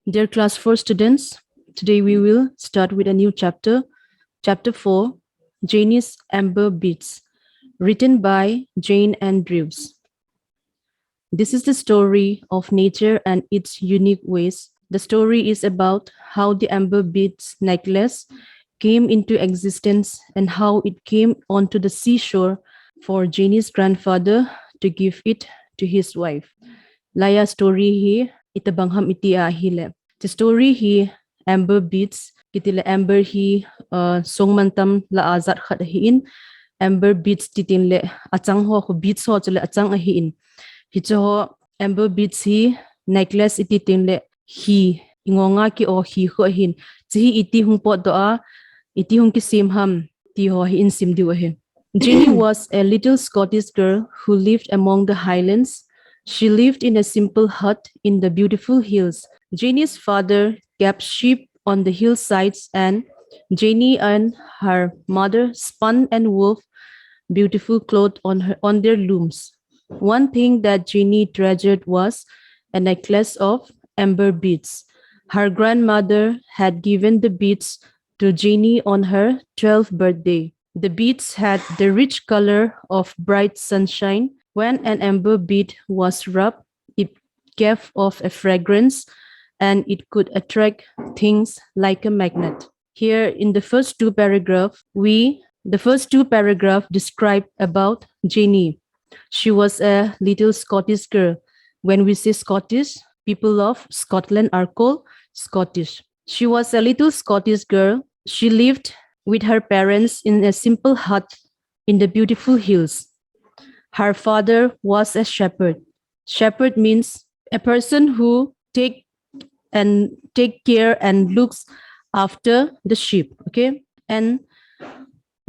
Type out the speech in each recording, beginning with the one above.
Dear Class 4 students, today we will start with a new chapter, Chapter 4, Jeannie's Amber Beads, written by Jane Andrews. This is the story of nature and its unique ways. The story is about how the amber beads necklace came into existence and how it came onto the seashore for Jeannie's grandfather to give it to his wife. Laya story hi itabangham iti ahile. The story hi amber beads kitila amber hi songmantam la azat khat hiin amber beads titinle achang ho ko beads ho chale achang ahiin hicho amber beads hi necklace iti tinle hi ingonga ki o hi ho hin chi iti hung pot do a iti hung ki sim ham ti ho hi in sim di wa he. Jeannie was a little Scottish girl who lived among the highlands. She lived in a simple hut in the beautiful hills. Jeannie's father kept sheep on the hillsides, and Jeannie and her mother spun and wove beautiful clothes on their looms. One thing that Jeannie treasured was a necklace of amber beads. Her grandmother had given the beads to Jeannie on her 12th birthday. The beads had the rich color of bright sunshine. When an amber bead was rubbed, it gave off a fragrance and it could attract things like a magnet. Here in the first two paragraphs, describe about Jeannie. She was a little Scottish girl. When we say Scottish, people of Scotland are called Scottish. She was a little Scottish girl. She lived with her parents in a simple hut in the beautiful hills. Her father was a shepherd. Shepherd means a person who take care and looks after the sheep. Okay, and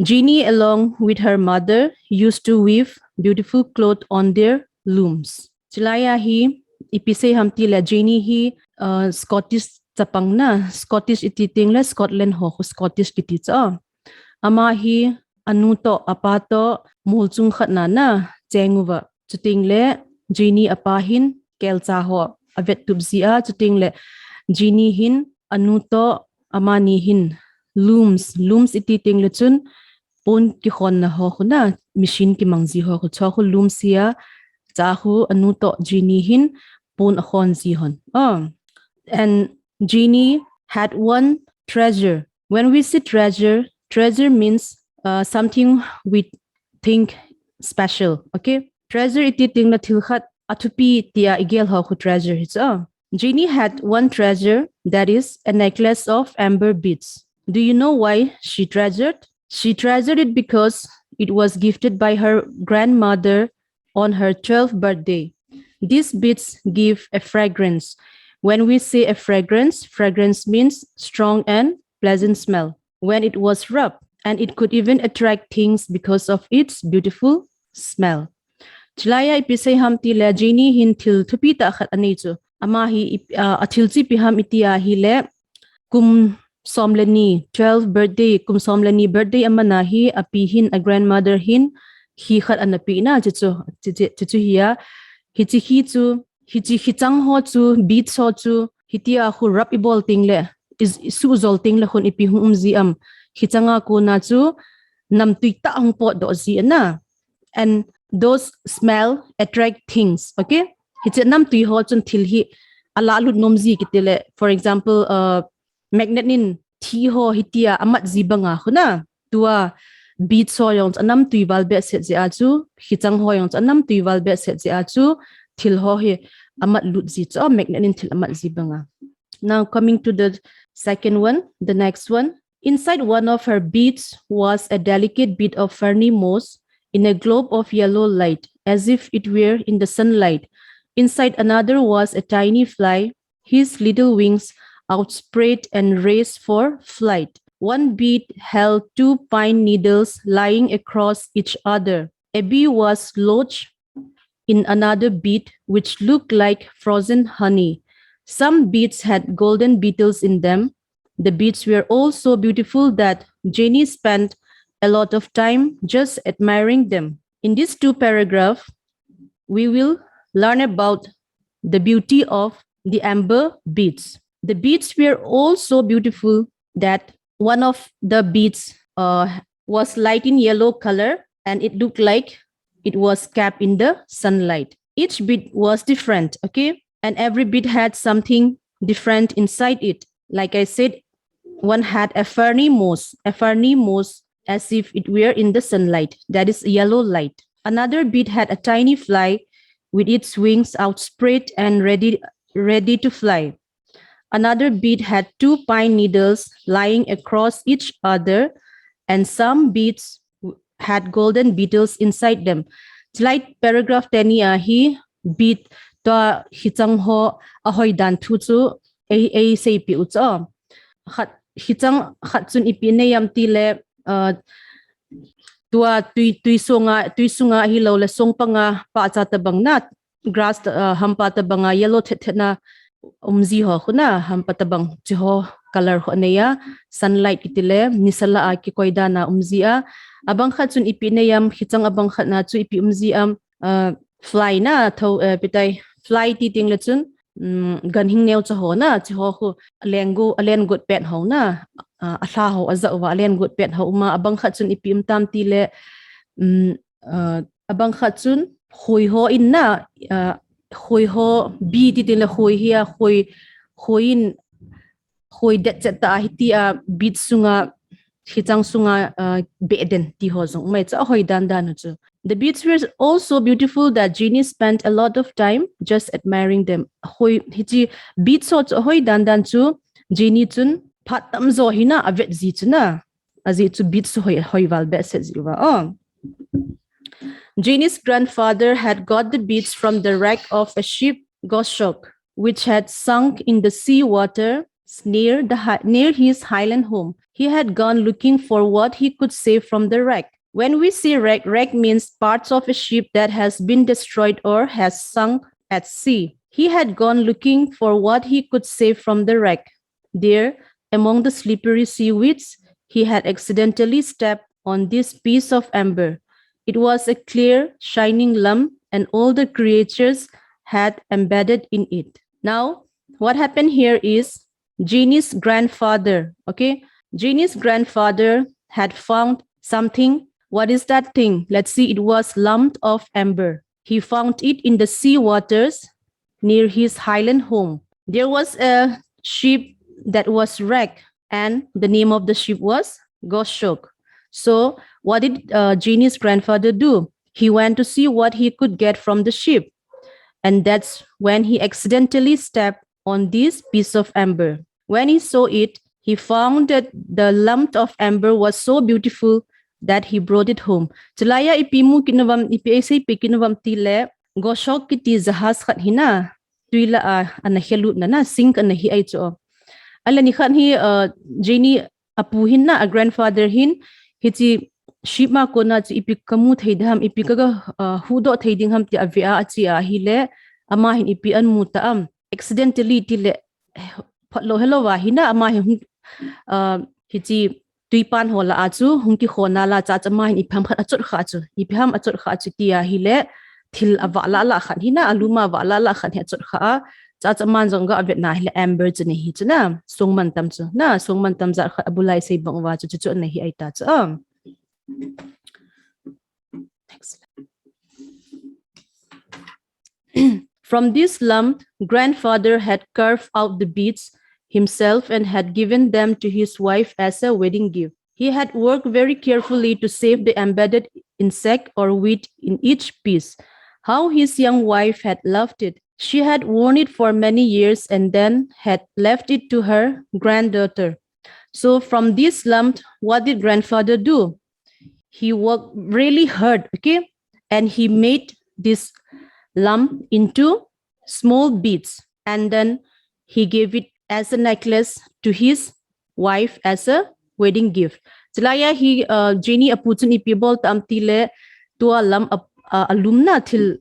Jeannie, along with her mother, used to weave beautiful clothes on their looms. Chilaya hi ipisay hamti la Jeannie hi Scottish tapang na Scottish ititing la Scotland ho Scottish kititsa. Ama hi anuto apato mulchung khatna na chenguwa chuting le Jeannie apahin kelcha ho avet tubzia chuting le Jeannie hin anuto amani hin looms ititing le chun pon ki khon na ho khuna machine ki mangzi ho ko chahu looms sia chahu anuto Jeannie hin pon khon zi hon. And Jeannie had one treasure. When we say treasure means something we think special. Okay, treasure iti ting na thilkhat atupi tia igel ho ko treasure hits. Jeannie had one treasure, that is a necklace of amber beads. Do you know why she treasured? She treasured it because it was gifted by her grandmother on her 12th birthday. These beads give a fragrance. When we say a fragrance means strong and pleasant smell. When it was rubbed, and it could even attract things because of its beautiful smell. Chilaya ipisay hamti la Jeannie hin til thupi ta khat ani chu ama hi athilchi piham itia hi le kum somlani 12th birthday kum somlani birthday amana hi apihin a grandmother hin hi khat anapi na chu hiya hi chu hichang ho chu beats ho chu hitia khu rap ibol ting le is su zol ting la khun ipi hum zi am hichanga ko na chu nam tuita ang pot do zi na, and those smell attract things. Okay, hiche nam tui ho chun thil hi ala lut nom zi kitile, for example magnet nin thi ho hitia amat zibanga khuna tua beats ho yong anam tui wal be set zi a chu hichang ho yong anam tui wal be set zi a chu thil ho hi amat lut zi chu magnet nin thil amat zibanga. Now coming to the second one, the next one. Inside one of her beads was a delicate bit of ferny moss in a globe of yellow light, as if it were in the sunlight. Inside another was a tiny fly, his little wings outspread and raised for flight. One bead held two pine needles lying across each other. A bee was lodged in another bead, which looked like frozen honey. Some beads had golden beetles in them. The beads were all so beautiful that Jeannie spent a lot of time just admiring them. In these two paragraphs, we will learn about the beauty of the amber beads. The beads were all so beautiful that one of the beads was light in yellow color, and it looked like it was capped in the sunlight. Each bead was different, okay? And every bead had something different inside it. Like I said, one had a ferny moss as if it were in the sunlight, that is yellow light. Another bead had a tiny fly with its wings outspread and ready to fly. Another bead had two pine needles lying across each other, and some beads had golden beetles inside them. Slide paragraph 10 hi bead to hitang ho ahoy dan thu chu a say pi ucho khat hitang khat chun ipine yam ti le tua tui sunga hi lo le song panga pa cha ta bang na grass hampa ta banga yellow the na umzi ho khuna hampa ta bang chi ho color ho neya sunlight kitile nisala a ki koida na umzi a abang khat chun ipine yam hitang abang khat na chu ipi umzi am fly na tho pitai fly ti ting le chun gan hing neu cha ho na chi ho khu alen gut pet ho na a tha ho aza wa alen gut pet ho ma abang khat chun ipim tam ti le abang khat chun khoi ho in na khoi ho bi ti tin le khoi hi a khoin khoi det chat ta hi ti a bit sunga hitang sunga beden ti ho zong mai cha hoi dan dan chu. The beads were all so beautiful that Jeannie spent a lot of time just admiring them. Hoi hichi beads so hoi dan chu Jeannie chun phatam zo hina avet zi chuna azi chu beads hoi wal be se ziwa oh. Jeannie's grandfather had got the beads from the wreck of a ship goshawk which had sunk in the sea water near his highland home. He had gone looking for what he could save from the wreck. When we say wreck means parts of a ship that has been destroyed or has sunk at sea. He had gone looking for what he could save from the wreck. There, among the slippery seaweeds, he had accidentally stepped on this piece of amber. It was a clear, shining lump, and all the creatures had embedded in it. Now, what happened here is Jeannie's grandfather, okay? Jeannie's grandfather had found something. What is that thing? Let's see. It was lump of amber. He found it in the sea waters near his highland home. There was a ship that was wrecked, and the name of the ship was Goshawk. So what did Jeannie's grandfather do? He went to see what he could get from the ship. And that's when he accidentally stepped on this piece of amber. When he saw it, he found that the lump of amber was so beautiful that he brought it home. Chalaya ipimu kinavam ipi kinavam tile Goshawk kiti zahas khat hina tuila anahelut na sink anahi ay cho. Ala ni khan hi Jeannie apuhin na a grandfather hin hiti shipma ko na ipi kamu theidham ipi kaga hudo theiding ham ti avia achi a hile ama hin ipi an muta am accidentally tile phatlo hello wa hina ama hin hiti tuipan hola achu hungki khona la cha chama hin ipham khat achot kha chu ipham achot kha chu tia hile thil awala la khan hina aluma wala la khan achot kha cha chaman jonga avet na hile amber chni hi chuna songman tam chu na songman tam za kha abulai sei bangwa chu chu na hi aita chu next. From this lump, grandfather had carved out the beads himself and had given them to his wife as a wedding gift. He had worked very carefully to save the embedded insect or weed in each piece. How his young wife had loved it. She had worn it for many years and then had left it to her granddaughter. So from this lump, what did grandfather do? He worked really hard, okay? And he made this lump into small beads. And then he gave it as a necklace to his wife as a wedding gift. Jalaya hi Jeannie aputun ipibol tam tile tua lam alumna til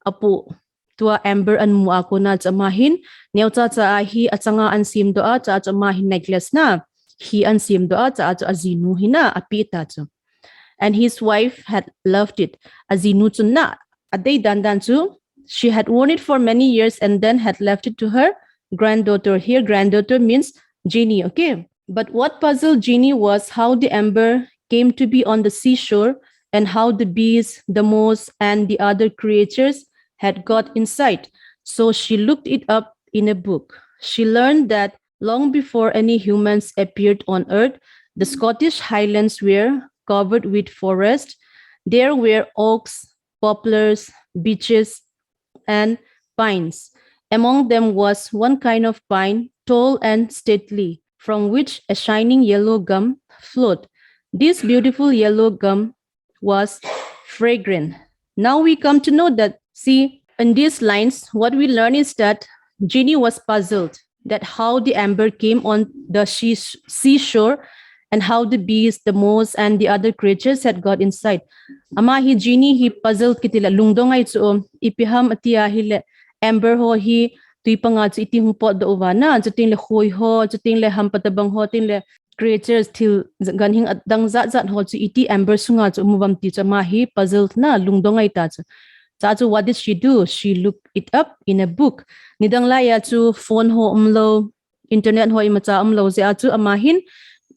apu tua amber an mua ko na chamahin neucha cha hi achanga an sim do a cha chamahin necklace na hi an sim do a cha azinu hina apita chu. And his wife had loved it. Azinu chunna adei dandan chu. She had worn it for many years and then had left it to her granddaughter. Here, granddaughter means Jeannie, okay? But what puzzled Jeannie was how the amber came to be on the seashore and how the bees, the moths, and the other creatures had got inside. So she looked it up in a book. She learned that long before any humans appeared on Earth, the Scottish Highlands were covered with forest. There were oaks, poplars, beeches, and pines. Among them was one kind of pine, tall and stately, from which a shining yellow gum flowed. This beautiful yellow gum was fragrant. Now we come to know that, see, in these lines, what we learn is that Jeannie was puzzled that how the amber came on the seashore and how the bees, the moths, and the other creatures had got inside. Ama hi Jeannie hi puzzled kitila lungdong ay tsuom ipiham atia hile amber ho hi tuipanga tsu iti humpot do uvana chuting le khoi ho chuting le hampatabang ho ting le creatures till ganhing atdang zat zat ho tsu iti amber sunga tsu mubam ti chama hi puzzled na lungdong ay ta tsu. What did she do? She looked it up in a book. Nidang laya tsu phone ho umlo internet ho imacha umlo ze atsu amahin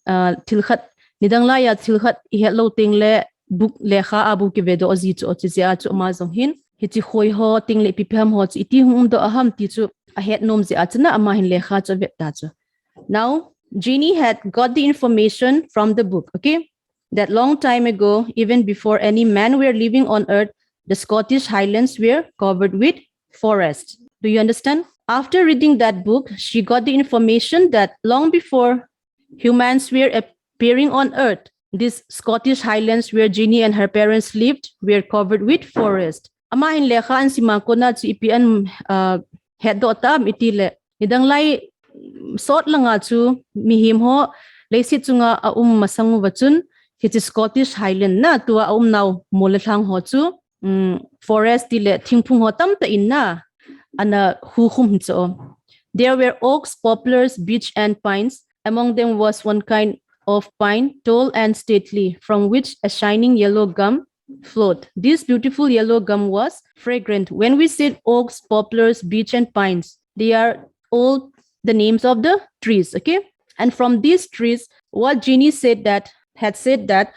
tilkhat nidang laya tilkhat ihelo tingle book lekha abu ki vedo azi chu ochizia chu amazong hin hiti khoi ho tingle pipam ho chu iti hum do aham ti chu ahet nom ze achna ama hin lekha chu veta chu. Now Jeannie had got the information from the book, okay, that long time ago, even before any man were living on earth, the Scottish Highlands were covered with forest. Do you understand? After reading that book, she got the information that long before humans were appearing on earth, these Scottish Highlands where Jeannie and her parents lived were covered with forest. Ama in lekha an simako na chu ipian head do tam itile nidang lai sort langa chu mihim ho leisi chunga masangu wachun hiti Scottish Highland na tua now molathang ho chu forest dile thingphung ho tam ta inna ana hu khum cho. There were oaks, poplars, beech, and pines. Among them was one kind of pine, tall and stately, from which a shining yellow gum flowed. This beautiful yellow gum was fragrant. When we said oaks, poplars, beech, and pines, they are all the names of the trees, okay? And from these trees, what Jeannie had said that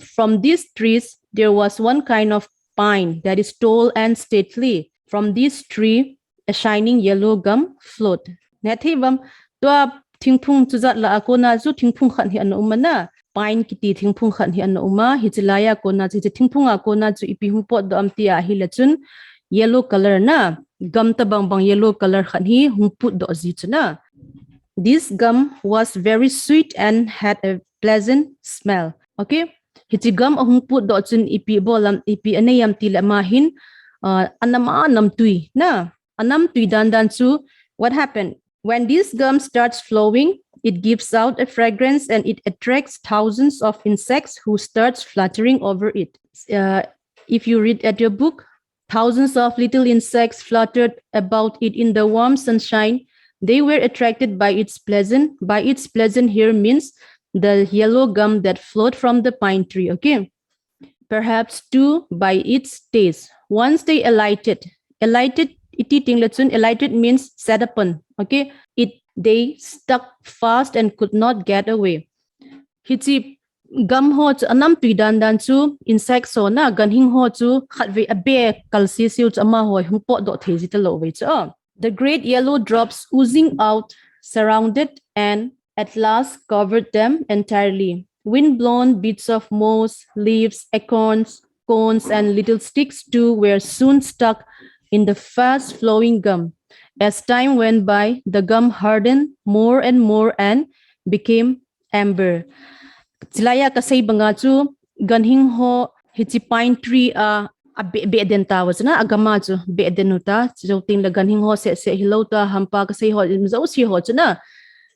from these trees, there was one kind of pine that is tall and stately. From this tree, a shining yellow gum flowed. Nathivam to thingphung chuzat la akona zu thingphung khan hi an umana pine kiti thingphung khan hi an uma hichilaya kona chi thingphung akona chu ipihu pot do amtia hi lechun yellow color na gum ta bang yellow color khan hi humput do ji chuna. This gum was very sweet and had a pleasant smell. Okay, hichi gum humput do chun ipi bolam ipi anayam tilama hin anama nam tui na anam tui dan chu. What happened? When this gum starts flowing, it gives out a fragrance and it attracts thousands of insects who starts fluttering over it. If you read at your book, thousands of little insects fluttered about it in the warm sunshine. They were attracted by its pleasant. By its pleasant here means the yellow gum that flowed from the pine tree. Okay, perhaps too by its taste. Once they alighted, alighted means sat upon. Okay, they stuck fast and could not get away. Hichi gum ho chu anam tui dan chu insect so na ganhing ho chu khatve abe kalsi siu chu ama hoi humpo do theji ta lo ve chu. The great yellow drops oozing out surrounded and at last covered them entirely. Wind-blown bits of moss, leaves, acorns, cones, and little sticks too were soon stuck in the fast-flowing gum. As time went by, the gum hardened more and became amber. Chilaya kasay banga chu ganhing ho hichi pine tree be den ta was na agama chu be denuta joting la ganhing ho se hilota hampa kasay ho zo si ho chuna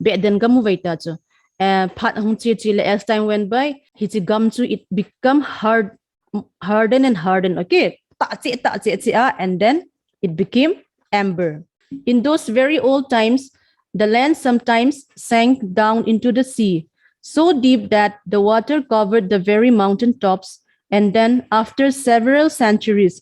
be den gamu waita chu phat hung chi as time went by hichi gum chu it become harden and harden. Okay, and then it became amber. In those very old times, the land sometimes sank down into the sea, so deep that the water covered the very mountain tops. And then after several centuries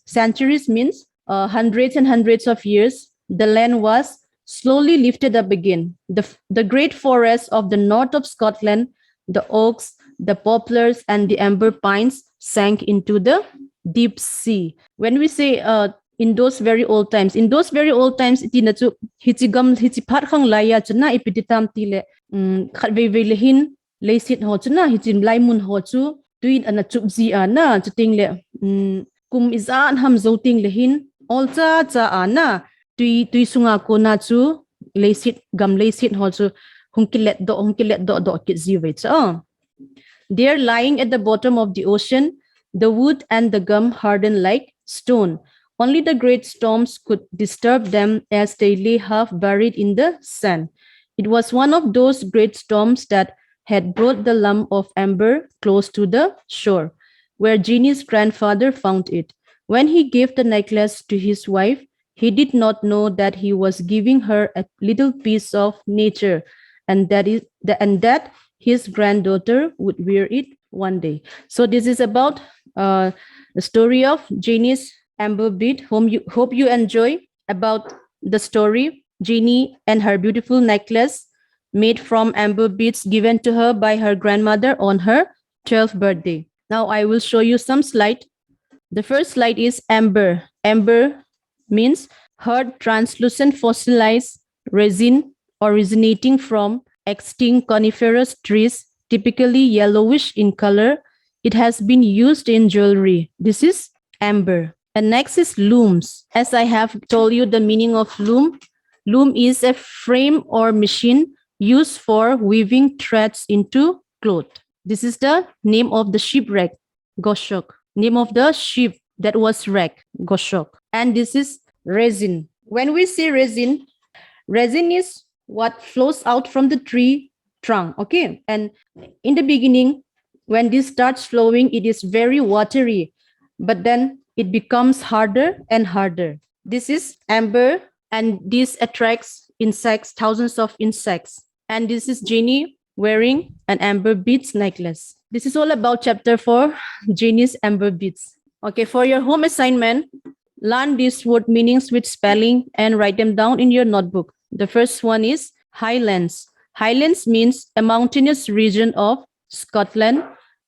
means hundreds and hundreds of years, the land was slowly lifted up again. The great forests of the north of Scotland, the oaks, the poplars, and the amber pines sank into the deep sea. When we say in those very old times, itina chu hichigam hichiphat khang laya chuna ipititam tile khat ve lehin leisit ho chuna hichim laimun ho chu tuin ana chupji ana chuting le kum izan ham zoting lehin all cha ana tui sunga ko na chu leisit gam leisit ho chu hungkilet do kit ziwe cha. There, lying at the bottom of the ocean, the wood and the gum hardened like stone. Only the great storms could disturb them as they lay half buried in the sand. It was one of those great storms that had brought the lump of amber close to the shore, where Jeannie's grandfather found it. When he gave the necklace to his wife, he did not know that he was giving her a little piece of nature, and that his granddaughter would wear it one day. So this is about the story of Jeannie's amber bead. Hope you enjoy about the story. Jeannie and her beautiful necklace made from amber beads given to her by her grandmother on her 12th birthday. Now I will show you some slide. The first slide is amber. Amber means hard, translucent, fossilized resin originating from extinct coniferous trees, typically yellowish in color. It has been used in jewelry. This is amber. And next is looms. As I have told you the meaning of loom, loom is a frame or machine used for weaving threads into cloth. This is the name of the shipwreck, Goshok. Name of the ship that was wrecked, Goshok. And this is resin. When we say resin, resin is what flows out from the tree trunk, okay? And in the beginning, when this starts flowing, it is very watery, but then it becomes harder and harder. This is amber, and this attracts insects, thousands of insects. And this is Jeannie wearing an amber beads necklace. This is all about chapter 4, Jeannie's amber beads. Okay, for your home assignment, learn these word meanings with spelling and write them down in your notebook. The first one is highlands. Highlands means a mountainous region of Scotland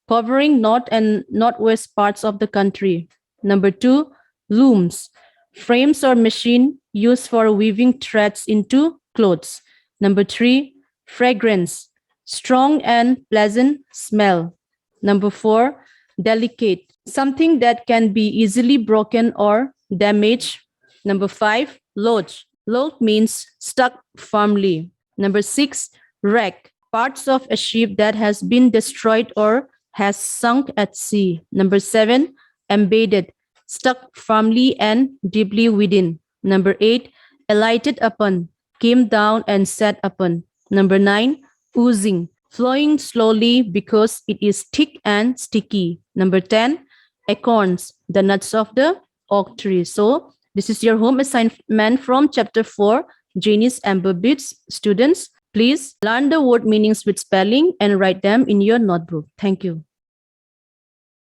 covering north and northwest parts of the country. Number 2, looms. Frames or machine used for weaving threads into clothes. Number 3, fragrance. Strong and pleasant smell. Number 4, delicate. Something that can be easily broken or damaged. Number 5, lodge. Lodge means stuck firmly. Number 6, wreck. Parts of a ship that has been destroyed or has sunk at sea. Number 7, embedded. Stuck firmly and deeply within. Number 8, alighted upon. Came down and sat upon. Number 9, oozing. Flowing slowly because it is thick and sticky. Number 10, acorns. The nuts of the oak tree. So this is your home assignment from chapter 4, Jeannie's amber beads. Students, please learn the word meanings with spelling and write them in your notebook. Thank you.